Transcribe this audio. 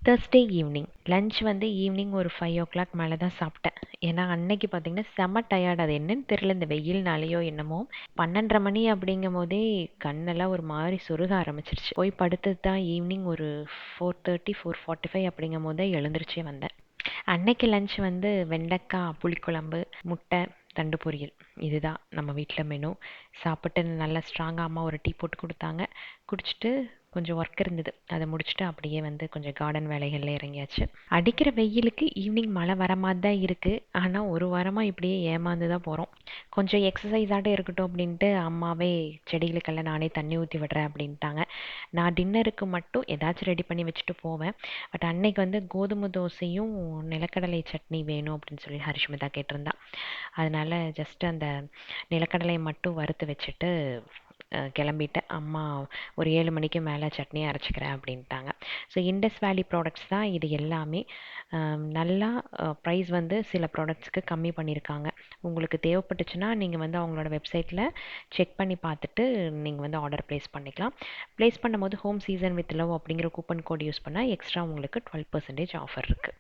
Thursday evening lunch வந்து evening ஒரு 5 o'clock மேலே தான் சாப்பிட்டேன். ஏன்னா அன்னைக்கு பார்த்தீங்கன்னா செம்ம டயர்ட். அது என்னன்னு தெரியல, இந்த வெயில்னாலேயோ என்னமோ. 12:30 அப்படிங்கும் போதே கண்ணெல்லாம் ஒரு மாதிரி சொருக ஆரம்பிச்சிருச்சு. போய் படுத்தது தான் ஈவினிங் ஒரு 4:30 4:45 அப்படிங்கும் போது தான் எழுந்திரிச்சே வந்தேன். அன்னைக்கு லன்ச் வந்து வெண்டைக்காய் புளிக்குழம்பு, முட்டை, தண்டு பொரியல். இதுதான் நம்ம வீட்டில் மெனு. சாப்பிட்டு நல்லா ஸ்ட்ராங்காக அம்மா ஒரு டீ போட்டு கொடுத்தாங்க. குடிச்சிட்டு கொஞ்சம் ஒர்க் இருந்தது, அதை முடிச்சுட்டு அப்படியே வந்து கொஞ்சம் கார்டன் வேலைகளில் இறங்கியாச்சு. அடிக்கிற வெயிலுக்கு ஈவினிங் மழை வர மாதிரி தான் இருக்குது. ஆனால் ஒரு வாரமாக இப்படியே ஏமாந்து தான் போகிறோம். கொஞ்சம் எக்ஸசைஸாகட்டும் இருக்கட்டும் அப்படின்ட்டு அம்மாவே செடிகளுக்கெல்லாம் நானே தண்ணி ஊற்றி விடுறேன் அப்படின்ட்டாங்க. நான் டின்னருக்கு மட்டும் ஏதாச்சும் ரெடி பண்ணி வச்சுட்டு போவேன். பட் அன்னைக்கு வந்து கோதுமை தோசையும் நிலக்கடலை சட்னி வேணும் அப்படின்னு சொல்லி ஹரிஷ்மிதா கேட்டிருந்தா. அதனால ஜஸ்ட் அந்த நிலக்கடலையை மட்டும் வறுத்து வச்சுட்டு கிளம்பிட்டேன். அம்மா ஒரு 7 மணிக்கு மேலே சட்னி அரைச்சிக்கிறேன் அப்படின்ட்டாங்க. ஸோ இண்டஸ் வேலி ப்ராடக்ட்ஸ் தான் இது எல்லாமே. நல்லா ப்ரைஸ் வந்து சில ப்ராடக்ட்ஸ்க்கு கம்மி பண்ணியிருக்காங்க. உங்களுக்கு தேவைப்பட்டுச்சுன்னா நீங்கள் வந்து அவங்களோட வெப்சைட்டில் செக் பண்ணி பார்த்துட்டு நீங்கள் வந்து ஆர்டர் ப்ளேஸ் பண்ணிக்கலாம். ப்ளேஸ் பண்ணும்போது ஹோம் சீசன் வித் லவ் அப்படிங்கிற கூப்பன் கோட் யூஸ் பண்ணால் எக்ஸ்ட்ரா உங்களுக்கு 12% ஆஃபர் இருக்குது.